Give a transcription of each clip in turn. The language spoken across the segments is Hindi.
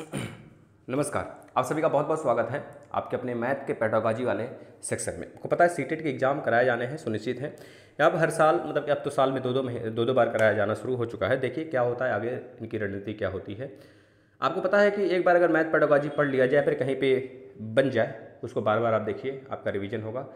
नमस्कार। आप सभी का बहुत बहुत स्वागत है आपके अपने मैथ के पेडागॉजी वाले सेक्शन में। आपको पता है सीटेट के एग्ज़ाम कराए जाने हैं, सुनिश्चित है। यहाँ पर हर साल मतलब कि अब तो साल में दो दो बार कराया जाना शुरू हो चुका है। देखिए क्या होता है आगे, इनकी रणनीति क्या होती है। आपको पता है कि एक बार अगर मैथ पेडागॉजी पढ़ लिया जाए, फिर कहीं पे बन जाए, उसको बार बार आप देखिए, आपका रिवीजन होगा।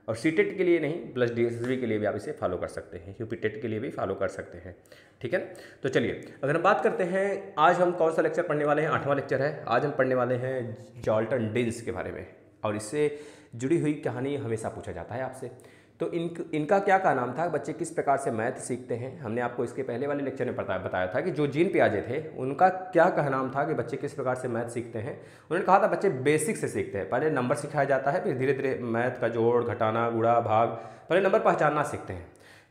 और सीटेट के लिए नहीं, प्लस डीएसएसबी के लिए भी आप इसे फॉलो कर सकते हैं, यूपी टेट के लिए भी फॉलो कर सकते हैं। ठीक है ना? तो चलिए अगर हम बात करते हैं, आज हम कौन सा लेक्चर पढ़ने वाले हैं। 8वां लेक्चर है। आज हम पढ़ने वाले हैं जॉल्टन डिन्स के बारे में, और इससे जुड़ी हुई कहानी हमेशा पूछा जाता है आपसे। तो इनका क्या का नाम था, बच्चे किस प्रकार से मैथ सीखते हैं। हमने आपको इसके पहले वाले लेक्चर में बताया था कि जो जीन पियाजे थे उनका क्या कहनाम था कि बच्चे किस प्रकार से मैथ सीखते हैं। उन्होंने कहा था बच्चे बेसिक से सीखते हैं, पहले नंबर सिखाया जाता है, फिर धीरे धीरे मैथ का जोड़ घटाना गुणा भाग, पहले नंबर पहचानना सीखते हैं,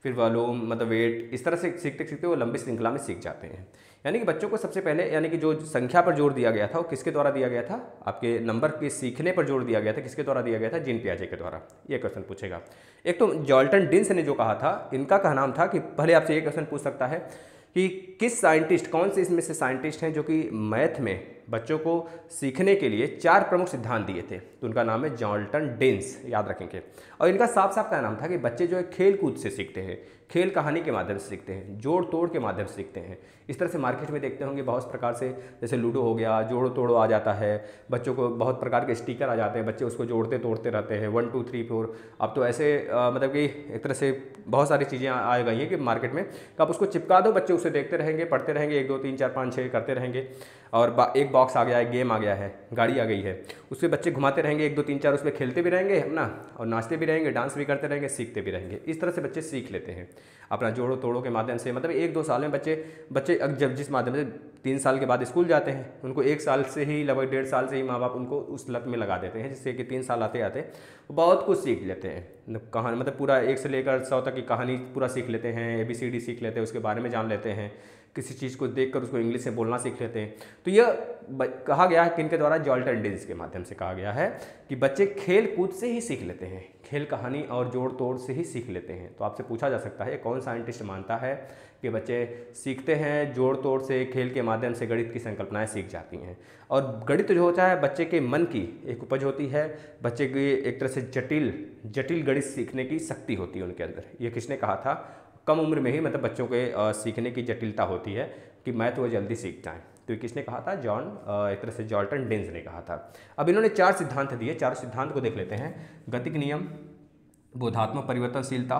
फिर वॉल्यूम मतलब वेट, इस तरह से सीखते सीखते वो लंबी श्रृंखला में सीख जाते हैं। यानी कि बच्चों को सबसे पहले यानी कि जो संख्या पर जोर दिया गया था वो किसके द्वारा दिया गया था, आपके नंबर के सीखने पर जोर दिया गया था, किसके द्वारा दिया गया था, जीन पियाजे के द्वारा। ये क्वेश्चन पूछेगा। एक तो जॉल्टन डिन्स ने जो कहा था, इनका कहनाम था कि पहले आपसे ये क्वेश्चन पूछ सकता है कि किस साइंटिस्ट, कौन से इसमें से साइंटिस्ट हैं जो कि मैथ में बच्चों को सीखने के लिए 4 प्रमुख सिद्धांत दिए थे। तो उनका नाम है जॉल्टन डिन्स, याद रखेंगे। और इनका साफ साफ का नाम था कि बच्चे जो है खेल कूद से सीखते हैं, खेल कहानी के माध्यम से सीखते हैं, जोड़ तोड़ के माध्यम से सीखते हैं। इस तरह से मार्केट में देखते होंगे बहुत प्रकार से, जैसे लूडो हो गया, जोड़ो तोड़ो आ जाता है, बच्चों को बहुत प्रकार के स्टिकर आ जाते हैं, बच्चे उसको जोड़ते तोड़ते रहते हैं, 1 2 3 4। अब तो ऐसे मतलब कि एक तरह से बहुत सारी चीज़ें आ गई हैं कि मार्केट में कि आप उसको चिपका दो, बच्चे उसे देखते रहेंगे, पढ़ते रहेंगे, 1 2 3 4 5 6 करते रहेंगे। और एक बॉक्स आ गया है, गेम आ गया है, गाड़ी आ गई है, उससे बच्चे घुमाते रहेंगे, 1 2 3 4 उसमें खेलते भी रहेंगे अपना, और नाचते भी रहेंगे, डांस भी करते रहेंगे, सीखते भी रहेंगे। इस तरह से बच्चे सीख लेते हैं अपना जोड़ो तोड़ो के माध्यम से। मतलब 1 2 साल में बच्चे जब जिस माध्यम से 3 साल के बाद स्कूल जाते हैं, उनको 1 साल से ही लगभग 1.5 साल से ही माँ बाप उनको उस लत में लगा देते हैं, जिससे कि 3 साल आते आते बहुत कुछ सीख लेते हैं। कहानी मतलब पूरा 1 से लेकर 100 तक की कहानी पूरा सीख लेते हैं, ABCD सीख लेते हैं, उसके बारे में जान लेते हैं, किसी चीज़ को देखकर उसको इंग्लिश में बोलना सीख लेते हैं। तो यह कहा गया है किनके द्वारा, जॉल्टन डिन्स के माध्यम से कहा गया है कि बच्चे खेल कूद से ही सीख लेते हैं, खेल कहानी और जोड़ तोड़ से ही सीख लेते हैं। तो आपसे पूछा जा सकता है कौन साइंटिस्ट मानता है कि बच्चे सीखते हैं जोड़ तोड़ से, खेल के माध्यम से गणित की संकल्पनाएं सीख जाती हैं। और गणित जो होता है बच्चे के मन की एक उपज होती है, बच्चे की एक तरह से जटिल गणित सीखने की शक्ति होती है उनके अंदर। ये किसने कहा था, कम उम्र में ही मतलब बच्चों के सीखने की जटिलता होती है कि मैथ वो जल्दी सीख जाएँ। तो ये किसने कहा था, एक तरह से जॉल्टन डिन्स ने कहा था। अब इन्होंने 4 सिद्धांत दिए, 4 सिद्धांत को देख लेते हैं। गतिक नियम, बोधात्मक परिवर्तनशीलता,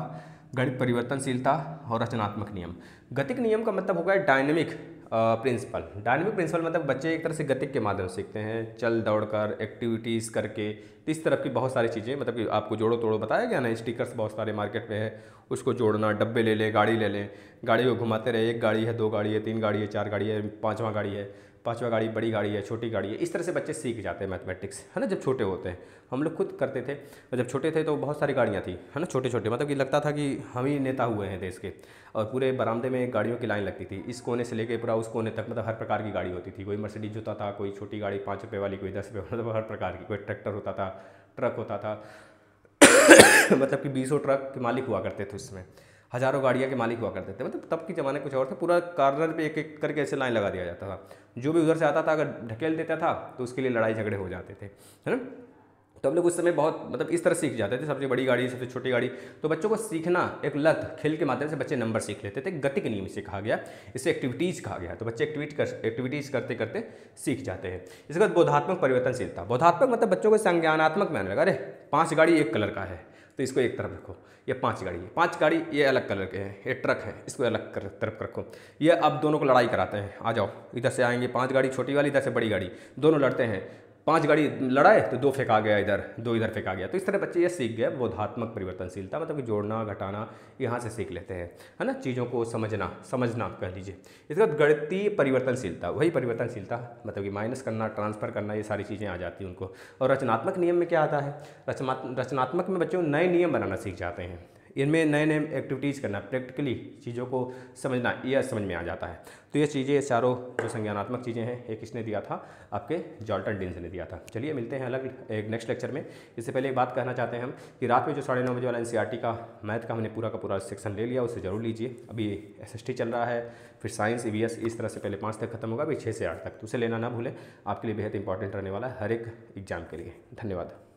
गणित परिवर्तनशीलता और रचनात्मक नियम। गतिक नियम का मतलब होगा डायनेमिक प्रिंसिपल। डायनेमिक प्रिंसिपल मतलब बच्चे एक तरह से गतिक के माध्यम से सीखते हैं, चल दौड़ कर, एक्टिविटीज़ करके। तो इस तरह की बहुत सारी चीज़ें, मतलब कि आपको जोड़ो तोड़ो बताया गया ना, स्टिकर्स बहुत सारे मार्केट में है, उसको जोड़ना, डब्बे ले लें, गाड़ी ले लें, गाड़ी को घुमाते रहे, 1 गाड़ी है, 2 गाड़ी है, 3 गाड़ी है, 4 गाड़ी है, 5वां गाड़ी है, 5वां गाड़ी बड़ी गाड़ी है, छोटी गाड़ी है। इस तरह से बच्चे सीख जाते हैं मैथमेटिक्स, है ना। जब छोटे होते हैं, हम लोग खुद करते थे, और जब छोटे थे तो बहुत सारी गाड़ियाँ थी, है ना, छोटे छोटे, मतलब कि लगता था कि हम ही नेता हुए हैं देश के। और पूरे बरामदे में गाड़ियों की लाइन लगती थी, इस कोने से लेकर पूरा उस कोने तक, मतलब हर प्रकार की गाड़ी होती थी। कोई मर्सिडीज होता था, कोई छोटी गाड़ी 5 रुपये वाली, कोई 10 रुपये, मतलब हर प्रकार की, कोई ट्रैक्टर होता था, ट्रक होता था मतलब कि 20 ट्रक के मालिक हुआ करते थे उसमें, हज़ारों गाड़ियाँ के मालिक हुआ करते थे। मतलब तब के ज़माने कुछ और थे, पूरा कार्नर पे एक एक करके ऐसे लाइन लगा दिया जाता था, जो भी उधर से आता था अगर ढकेल देता था तो उसके लिए लड़ाई झगड़े हो जाते थे, है ना। तो हम लोग उस समय बहुत मतलब इस तरह सीख जाते थे, सबसे बड़ी गाड़ी, सबसे छोटी गाड़ी। तो बच्चों को सीखना एक लत, खेल के माध्यम से बच्चे नंबर सीख लेते थे। गतिक नियम से कहा गया, इसे एक्टिविटीज़ कहा गया। तो बच्चे एक्टिविटीज़ करते करते सीख जाते हैं। इसके बाद बोधात्मक परिवर्तनशीलता। बोधात्मक मतलब बच्चों को संज्ञानात्मक में आने लगा, अरे 5 गाड़ी एक कलर का है तो इसको एक तरफ रखो, ये 5 गाड़ी है, 5 गाड़ी ये अलग कलर के हैं, ये ट्रक है, इसको अलग तरफ रखो। ये अब दोनों को लड़ाई कराते हैं, आ जाओ, इधर से आएंगे 5 गाड़ी छोटी वाली, इधर से बड़ी गाड़ी, दोनों लड़ते हैं। 5 गाड़ी लड़ाए तो 2 फेंका गया इधर, 2 इधर फेंका गया। तो इस तरह बच्चे ये सीख गए बोधात्मक परिवर्तनशीलता, मतलब कि जोड़ना घटाना यहाँ से सीख लेते हैं, है ना, चीज़ों को समझना कह लीजिए। इसके बाद गणितीय परिवर्तनशीलता, वही परिवर्तनशीलता मतलब कि माइनस करना, ट्रांसफर करना, ये सारी चीज़ें आ जाती हैं उनको। और रचनात्मक नियम में क्या आता है, रचनात्मक में बच्चों नए नियम बनाना सीख जाते हैं। इनमें नए नए एक्टिविटीज़ करना, प्रैक्टिकली चीज़ों को समझना, यह समझ में आ जाता है। तो ये चीज़ें चारों जो संज्ञानात्मक चीज़ें हैं, ये किसने दिया था? आपके जॉल्टन डीन्स ने दिया था। चलिए मिलते हैं अलग एक नेक्स्ट लेक्चर में। इससे पहले एक बात कहना चाहते हैं हम कि रात में जो 9:30 बजे वाला NCERT का मैथ का हमने पूरा का पूरा सेक्शन ले लिया, उसे ज़रूर लीजिए। अभी SST चल रहा है, फिर साइंस, EVS, इस तरह से पहले 5 तक खत्म होगा, अभी 6 से 8 तक, तो उसे लेना ना भूलें। आपके लिए बेहद इंपॉर्टेंट रहने वाला है हर एक एग्जाम के लिए। धन्यवाद।